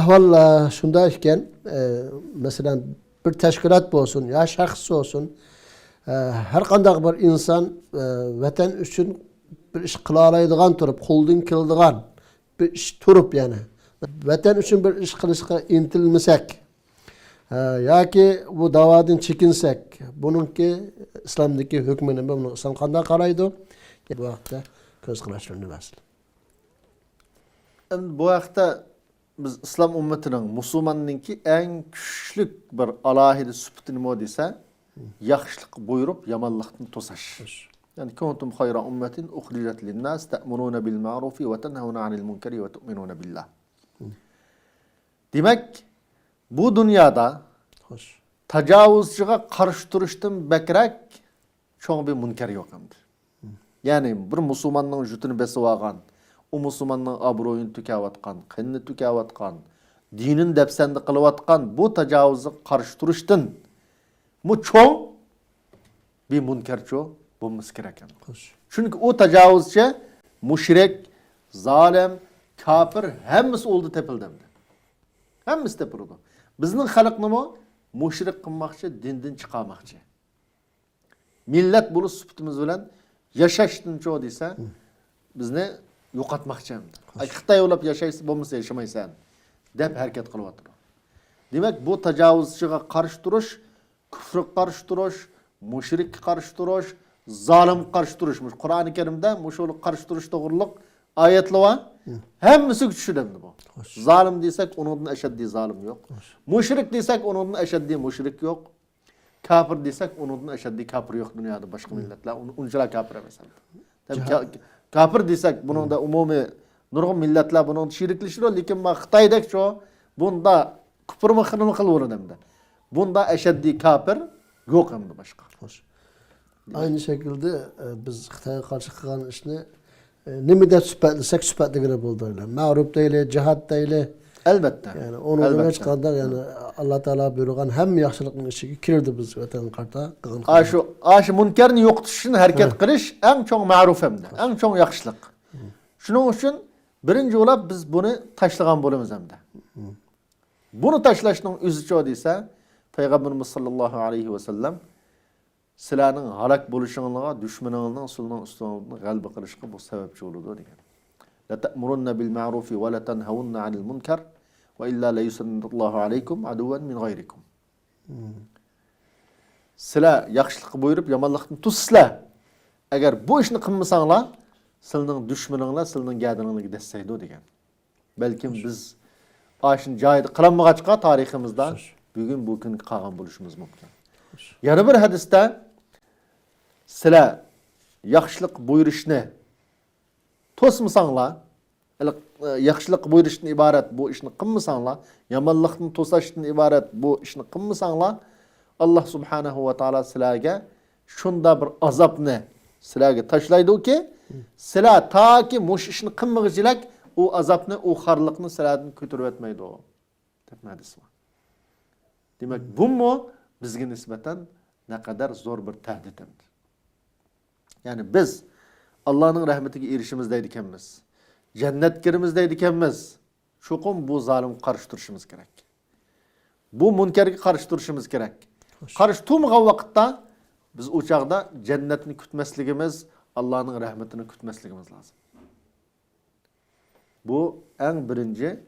ahval şundayken mesela bir teşkilat olsun ya şahs olsun her qandaq bir insan vatan üçün bir iş qila alaydigan turib, qo'ldan keladigan bir iş turib yani. Vatan üçün bir iş qilishga intilmasak yoki bu da'vodan chekinsek, buningki islomdagi hukmi nima, buni islom qanday qaraydi? Bu vaqtda ko'z qarashlarini basın. Bu vaqtda biz İslam ümmetining, musulmonninki eng kuchlik bir alohida sifati nima desa, yaxshilik buyurib, yomonlikni to'sash. Yani kuntum khayra ummatin ukhrijat lin-nas ta'muruna bil ma'rufi wa tanhauna 'anil munkari wa tu'minuna billah. Demek bu dünyada tacavuzcuga qarshi turishdan bekrak çoğun bir münker yok hamdir. Yani bir musulmonning jutini besib olgan, o musulmonning obro'yini tukavatgan, qinni tukavatgan, dinin depsendi qilayotgan bu tacavuzga qarshi turishdan bu çoğun bir münkerço bulması gereken. Çünkü o tacavuzcu müşrik, zalim, kafir hemmisi oldu tepildemdi. Hemmisi tepildi. Bizning xalq nima? Müşrik qilmoqchi, dindan chiqarmoqchi. Millet bulu süptimiz bilen yaşaştın çoğu desa bizni yo'qotmoqchi hamdi. Xitoy yo'lab yashaysiz, bo'lmasa yaşamaysan deb harakat qilyapti. Demak, bu tajovuzchiga qarshi turish, kufrga qarshi turish, mushrikka qarshi turish, zolim qarshi turishmish. Qur'oni Karimda mushul qarshi turish to'g'riliq oyatlar var. Hemmisi kuchlidir bu. Zalim desek onundan eşeddi zalim yok. Müşrik desek onundan eşeddi müşrik yok. Kafir desek onundan eşeddi kafir yok dünyada başka milletler. Uncular kafir mesela. Kafir desek bunun da umumi nurgun milletler bunun şirikleşiyor. Lakin bak Xitoydek şu bunda küfür mı kılıyor demde. Bunda eşeddi kafir yok hem de başka. Aynı şekilde biz Xitoyga qarshi qilgan ishni nimada süpatlasak süpatligina bo'ldi. Ma'ruf deyli, cihat deyli. Elbette. Yani onu demek kadar yani Allah Teala buyurgan hem yaxshilikning ichiga kirdi biz vatan qarta qilgan. Aşı münkerini yo'qotishni harakat qilish eng cho'ng ma'ruf hamda, eng cho'ng yaxshilik. Shuning uchun birinchi bo'lib biz buni tashlagan bo'lamiz hamda. Buni tashlashning o'zi cho desa, Payg'ambarimiz sollallohu alayhi va sallam sizlarning halok bo'lishingizga dushmaningizning sulning ustidan g'alaba qilishga bu sababchi bo'ladi degan. La ta'murunna bil ma'rufi wa la tanhawunna 'anil munkar wa illa la yusallillahu alaykum aduwan min ghayrikum. Sizlar yaxshilik buyurib, yomonlikni tutsizlar. Agar bu ishni qilmasanglar, sizning dushmaninglar sizning gadiningizga dastaydi degan. Balkim biz ashni joyida qilinmag'achqa tariximizda bugun bu kun qolgan bo'lishimiz mumkin. Yana bir hadisda sizlar yaxshilik buyurishni to'smasanglar, yaxshilik buyurishdan iborat bu ishni qilmasanglar, yomonlikni to'sashdan iborat bu ishni qilmasanglar, Alloh subhanahu va taolo sizlarga shunda bir azobni sizlarga tashlaydi-ki, sizlar toki mush ishni qilmag'ijilak u azobni, u xorliqni sizlardan ko'tarib o'tmaydi deb hadis bor. Demak, bu mu bizga nisbatan ne kadar zor bir tehdittir. Yani biz Allah'ın rahmetiga erishimizdaydikanmiz. Cennet girimizdaydikanmiz. Ço'qim bu zalim qarshi turishimiz kerak. Bu munkarga qarshi turishimiz kerak. Qarshi turmagan vaqtda biz o chaqda jannatni kutmasligimiz, Allah'ın rahmetini kutmasligimiz lazım. Bu en birinci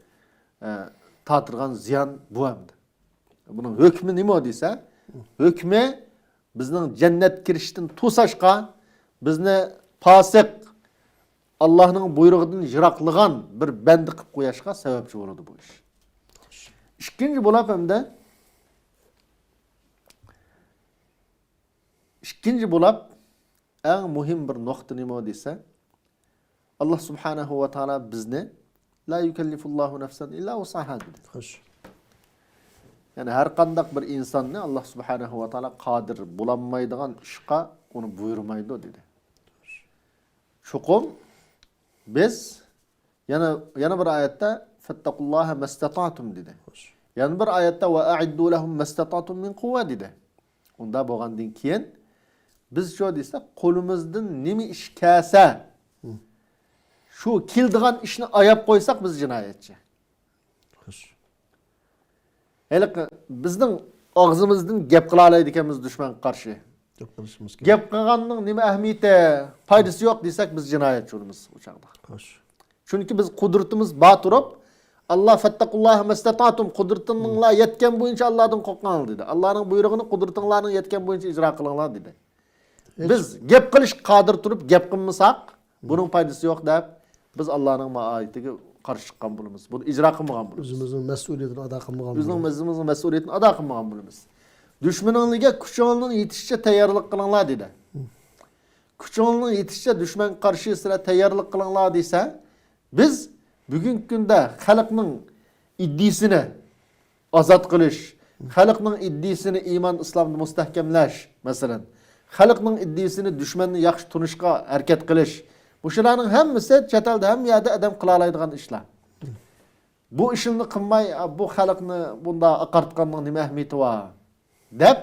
tatırgan ziyan bu hamdi. Bunun hükmü nima desa, hükmü bizning cennet kirishdan to'sashqa, bizni fasik Allah'ın buyrug'idan yiroqlagan bir bandi qilib qo'yishga sababchi bo'ladi bu ish. Ikkinchi bo'lib hamda eng muhim bir nuqta nima desa, Allah subhanahu va taolo bizni la yukallifullohu nafsan illa wusaha dedi. Yani her qandaq bir insanni Allah subhanahu va taolo qodir bo'lanmaydigan ishqa uni buyurmaydi dedi. Ço'qim biz yana bir oyatda fattaqullaha mastata'tum dedi. Yana bir oyatda va a'iddu lahum mastata'tum min quwwa dedi. Unda bo'lgandan keyin biz shu desa qo'limizdan nima ish kelsa shu keldigan ishni ayab qo'ysak biz jinoyatchi. Hele bizning ağzımızdan gap qila oladiganmiz düşman qarshi. Çok konuşmamız gerek. Gap qilganning nima ahamiyati, foydasi yo'q desak biz jinoyatchimiz o chaqda. Hoş. Chunki biz qudratimiz bor turib, Allah fattaqulloha mastatatum qudratinglar yetgan bo'yicha Allohdan qo'rqinglar dedi. Allohning buyrug'ini qudratinglarning yetgan bo'yicha ijro qilinglar dedi. Biz gap qilish qodir turib gap qilmasak, buning foydasi yo'q deb biz Allohning ma'oyatiga qarshi chiqqan bo'lamiz. Buni ijro qilmagan bo'lamiz. O'zimizning mas'uliyatini ado qilmagan Bizning o'zimizning mas'uliyatini ado qilmagan bo'lamiz. Dushmaningizga kuchingizning yetishicha tayyorlik qilinglar dedi. Kuchingizning yetishicha dushman qarshi sizlar tayyorlik qilinglar desa, biz bugungi kunda xalqning iddisini ozod qilish, xalqning iddisini iymon islomni mustahkamlash, masalan, xalqning iddisini dushmanni yaxshi tunishga harakat qilish, bu shularning hammasi chet elda ham yerda adam qila oladigan ishlar. Bu ishni qilmay, bu xalqni bunda aqartganning nima ahamiyati bor deb,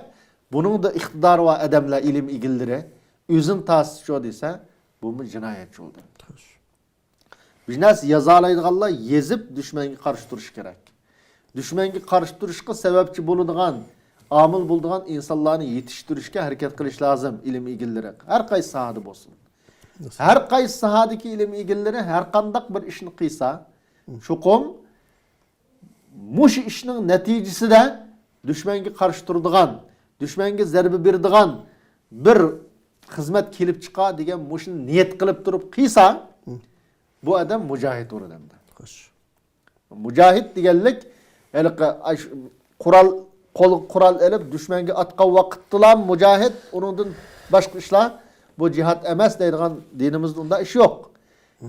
buning da iqtidori va adamlar ilm egillari o'zin ta'sis desa, bu jinoyatchi bo'ldi. Bir narsa yoza oladiganlar yezib dushmanga qarshi turish kerak. Dushmanga qarshi turishga sababchi bo'ladigan, omil bo'ladigan insonlarni yetishtirishga harakat qilish lozim ilm egillari. Har qaysi sohada bo'lsin. Har qaysi sohadagi ilm egillari har qanday bir ishni qilsa, chuqum mush ishning natijasida dushmanga qarshi turadigan, dushmanga zarba beradigan bir xizmat kelib chiqar degan mushni niyat qilib turib qilsa, bu adam mujohid olur adamda. Hoş. Mujohid deganlik, Qural elib dushmanga atgan vaqtda mujohid, uningdan boshqa ishlar bu jihad emas deydigan dinimizda unda ish yo'q.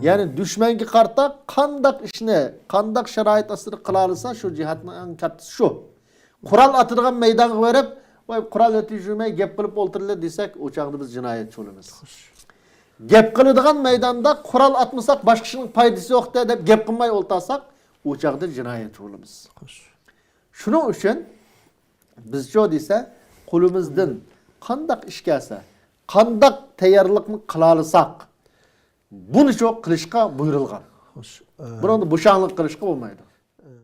Ya'ni dushmanga qarta qandaq ishni, qandaq sharoit ostida qila olsa, shu jihadning eng kattasi shu. Qural atadigan maydonga berib, voy qural atishmay gap qilib o'ltirildi desak, o chaqda biz jinoyatchi bo'lamiz. Gap qiladigan maydonda qural atmasak, boshqa ishning foydasi yo'q deb gap qilmay o'ltasak, o chaqda jinoyatchi bo'lamiz. Hoş. Shuning uchun biz cho desa, qo'limizdan qandaq ish kelsa, qandaq tayyorlikni qila olsak, buni cho qilishga buyurilgan. Hoş. Buni bo'shanlik qilishga bo'lmaydi.